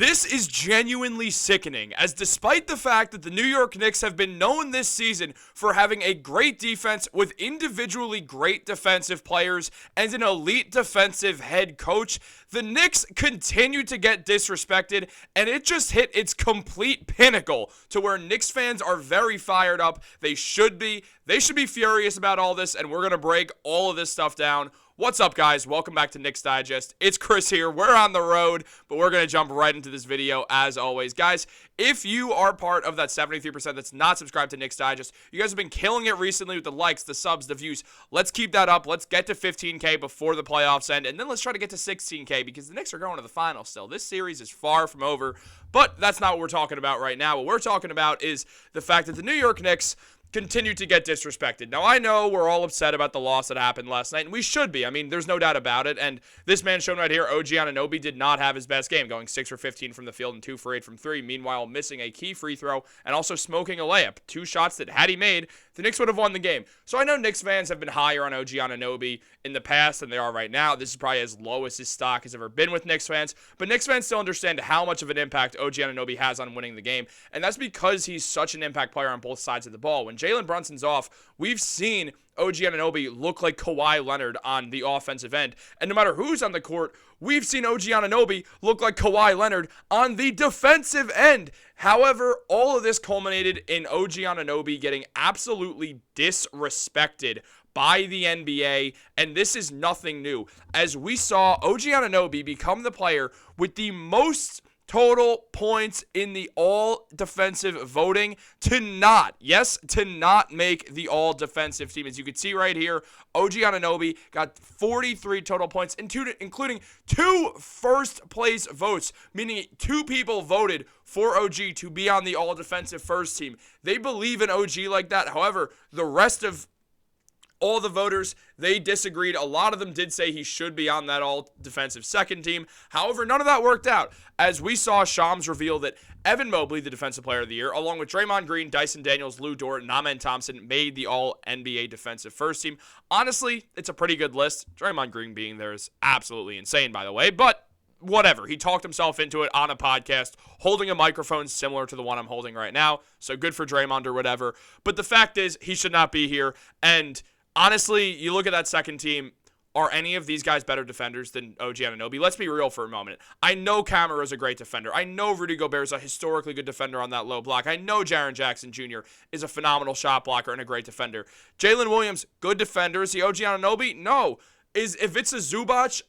This is genuinely sickening, as despite the fact that the New York Knicks have been known this season for having a great defense with individually great defensive players and an elite defensive head coach, the Knicks continue to get disrespected, and it just hit its complete pinnacle to where Knicks fans are very fired up. They should be furious about all this, and we're going to break all of this stuff down. What's up, guys? Welcome back to Knicks Digest. It's Chris here. We're on the road, but we're going to jump right into this video as always. Guys, if you are part of that 73% that's not subscribed to Knicks Digest, you guys have been killing it recently with the likes, the subs, the views. Let's keep that up. Let's get to 15K before the playoffs end, and then let's try to get to 16K because the Knicks are going to the finals still. This series is far from over, but that's not what we're talking about right now. What we're talking about is the fact that the New York Knicks continue to get disrespected. Now, I know we're all upset about the loss that happened last night, and we should be. I mean, there's no doubt about it, and this man shown right here, OG Anunoby, did not have his best game, going 6 for 15 from the field and 2 for 8 from 3, meanwhile missing a key free throw and also smoking a layup. 2 shots that, had he made, the Knicks would have won the game. So I know Knicks fans have been higher on OG Anunoby in the past than they are right now. This is probably as low as his stock has ever been with Knicks fans, but Knicks fans still understand how much of an impact OG Anunoby has on winning the game, and that's because he's such an impact player on both sides of the ball. When Jalen Brunson's off, we've seen OG Anunoby look like Kawhi Leonard on the offensive end. And no matter who's on the court, we've seen OG Anunoby look like Kawhi Leonard on the defensive end. However, all of this culminated in OG Anunoby getting absolutely disrespected by the NBA, and this is nothing new. As we saw OG Anunoby become the player with the most total points in the all-defensive voting to not make the all-defensive team. As you can see right here, OG Anunoby got 43 total points, including 2 first-place votes, meaning 2 people voted for OG to be on the all-defensive first team. They believe in OG like that. However, the rest of all the voters, they disagreed. A lot of them did say he should be on that all-defensive second team. However, none of that worked out, as we saw Shams reveal that Evan Mobley, the Defensive Player of the Year, along with Draymond Green, Dyson Daniels, Lou Dort, and Amen Thompson, made the all-NBA defensive first team. Honestly, it's a pretty good list. Draymond Green being there is absolutely insane, by the way, but whatever. He talked himself into it on a podcast, holding a microphone similar to the one I'm holding right now, so good for Draymond or whatever. But the fact is, he should not be here, and honestly, you look at that second team, are any of these guys better defenders than OG Anunoby? Let's be real for a moment. I know Camara is a great defender. I know Rudy Gobert is a historically good defender on that low block. I know Jaren Jackson Jr. is a phenomenal shot blocker and a great defender. Jalen Williams, good defender. Is he OG Anunoby? No. Is Ivica Zubac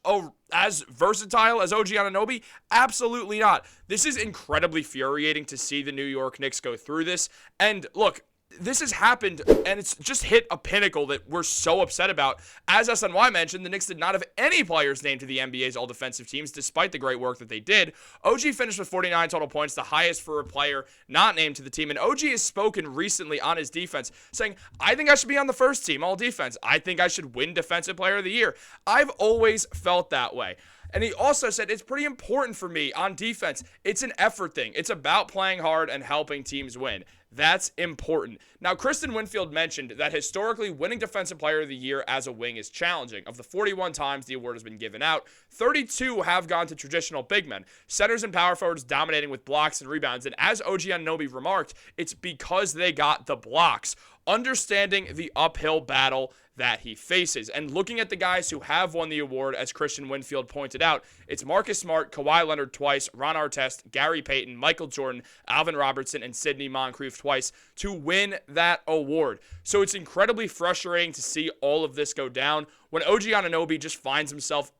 as versatile as OG Anunoby? Absolutely not. This is incredibly infuriating to see the New York Knicks go through this. And look, this has happened, and it's just hit a pinnacle that we're so upset about. As SNY mentioned, the Knicks did not have any players named to the NBA's all-defensive teams, despite the great work that they did. OG finished with 49 total points, the highest for a player not named to the team. And OG has spoken recently on his defense, saying, I think I should be on the first team, all defense. I think I should win Defensive Player of the Year. I've always felt that way. And he also said, it's pretty important for me on defense. It's an effort thing. It's about playing hard and helping teams win. That's important. Now, Kristen Winfield mentioned that historically winning Defensive Player of the Year as a wing is challenging. Of the 41 times the award has been given out, 32 have gone to traditional big men. Centers and power forwards dominating with blocks and rebounds. And as OG Anunoby remarked, it's because they got the blocks. Understanding the uphill battle that he faces. And looking at the guys who have won the award, as Christian Winfield pointed out, it's Marcus Smart, Kawhi Leonard twice, Ron Artest, Gary Payton, Michael Jordan, Alvin Robertson, and Sidney Moncrief twice to win that award. So it's incredibly frustrating to see all of this go down when OG Anunoby just finds himself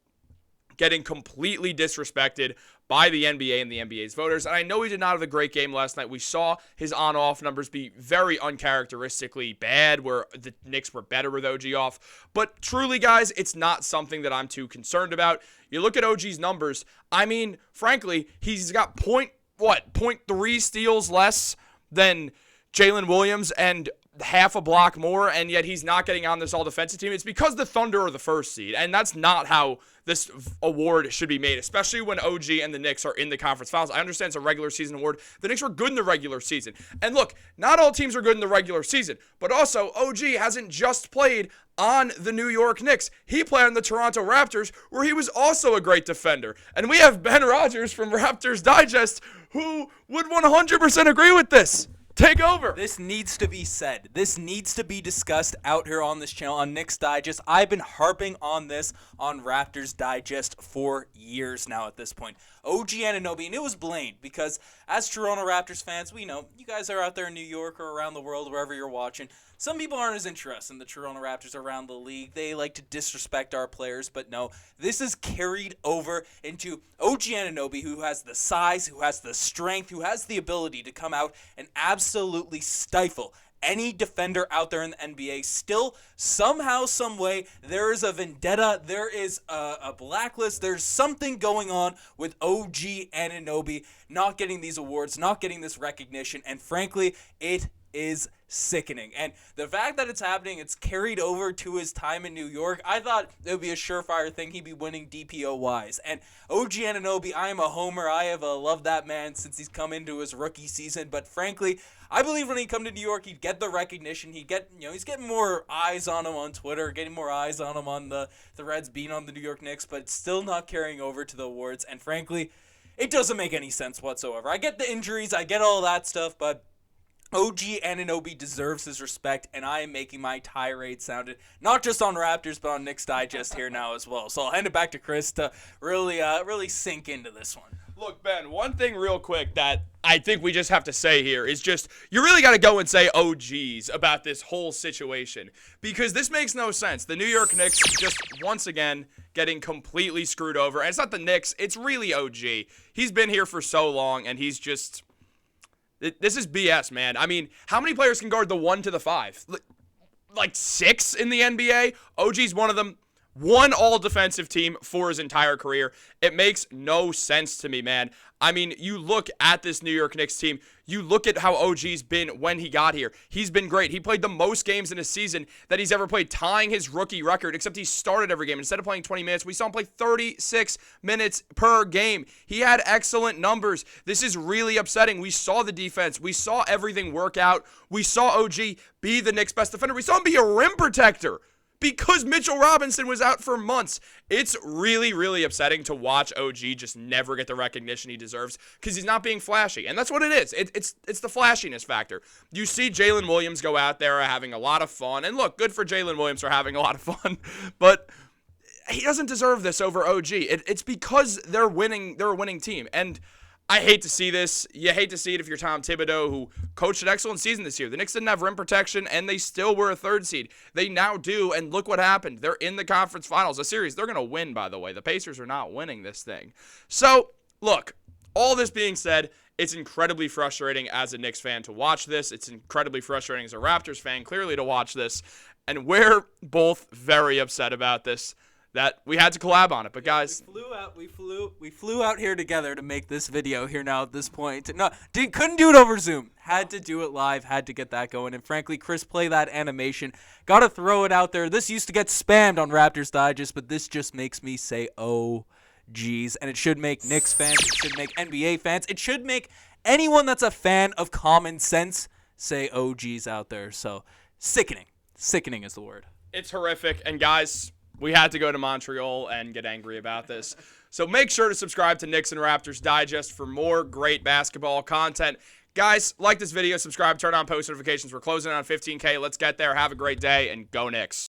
getting completely disrespected by the NBA and the NBA's voters. And I know he did not have a great game last night. We saw his on-off numbers be very uncharacteristically bad, where the Knicks were better with OG off. But truly, guys, it's not something that I'm too concerned about. You look at OG's numbers, I mean, frankly, he's got 0.3 steals less than Jalen Williams and half a block more, and yet he's not getting on this all-defensive team. It's because the Thunder are the first seed, and that's not how this award should be made, especially when OG and the Knicks are in the conference finals. I understand it's a regular season award. The Knicks were good in the regular season. And look, not all teams are good in the regular season, but also OG hasn't just played on the New York Knicks. He played on the Toronto Raptors, where he was also a great defender. And we have Ben Rogers from Raptors Digest, who would 100% agree with this. Take over. This needs to be said. This needs to be discussed out here on this channel on Knicks Digest. I've been harping on this on Raptors Digest for years now at this point. OG Anunoby, and it was blamed because as Toronto Raptors fans, we know you guys are out there in New York or around the world, wherever you're watching. Some people aren't as interested in the Toronto Raptors around the league. They like to disrespect our players, but no, this is carried over into OG Anunoby, who has the size, who has the strength, who has the ability to come out and absolutely stifle any defender out there in the NBA. Still, somehow, some way, there is a vendetta, there is a blacklist, there's something going on with OG Anunoby not getting these awards, not getting this recognition, and frankly, it is sickening. And the fact that it's happening, it's carried over to his time in New York. I thought it would be a surefire thing. He'd be winning DPOYs. And OG Anunoby, I am a homer. I have loved that man since he's come into his rookie season. But frankly, I believe when he come to New York, he'd get the recognition. He'd get, he's getting more eyes on him on Twitter, getting more eyes on him on the Reds being on the New York Knicks, but it's still not carrying over to the awards. And frankly, it doesn't make any sense whatsoever. I get the injuries, I get all that stuff, but OG Anunoby deserves his respect, and I am making my tirade sounded not just on Raptors, but on Knicks Digest here now as well. So I'll hand it back to Chris to really sink into this one. Look, Ben, one thing real quick that I think we just have to say here is just you really got to go and say OGs about this whole situation because this makes no sense. The New York Knicks just once again getting completely screwed over. And it's not the Knicks. It's really OG. He's been here for so long, and he's just... This is BS, man. I mean, how many players can guard the 1 to the 5? Like 6 in the NBA? OG's one of them. One all-defensive team for his entire career. It makes no sense to me, man. I mean, you look at this New York Knicks team. You look at how OG's been when he got here. He's been great. He played the most games in a season that he's ever played, tying his rookie record, except he started every game. Instead of playing 20 minutes, we saw him play 36 minutes per game. He had excellent numbers. This is really upsetting. We saw the defense. We saw everything work out. We saw OG be the Knicks' best defender. We saw him be a rim protector because Mitchell Robinson was out for months. It's really, really upsetting to watch OG just never get the recognition he deserves because he's not being flashy. And that's what it is. It's the flashiness factor. You see Jalen Williams go out there having a lot of fun. And look, good for Jalen Williams for having a lot of fun. But he doesn't deserve this over OG. It's because they're winning. They're a winning team. And I hate to see this. You hate to see it if you're Tom Thibodeau, who coached an excellent season this year. The Knicks didn't have rim protection, and they still were a 3rd seed. They now do, and look what happened. They're in the conference finals, a series they're going to win, by the way. The Pacers are not winning this thing. So, look, all this being said, it's incredibly frustrating as a Knicks fan to watch this. It's incredibly frustrating as a Raptors fan, clearly, to watch this. And we're both very upset about this, that we had to collab on it. But guys, we flew out here together to make this video here now at this point. No, couldn't do it over Zoom. Had to do it live, had to get that going. And frankly, Chris, play that animation. Got to throw it out there. This used to get spammed on Raptors Digest, but this just makes me say, oh, geez. And it should make Knicks fans, it should make NBA fans, it should make anyone that's a fan of common sense say, oh, geez, out there. So, sickening. Sickening is the word. It's horrific. And guys, we had to go to Montreal and get angry about this. So make sure to subscribe to Knicks and Raptors Digest for more great basketball content. Guys, like this video, subscribe, turn on post notifications. We're closing on 15K. Let's get there. Have a great day, and go Knicks.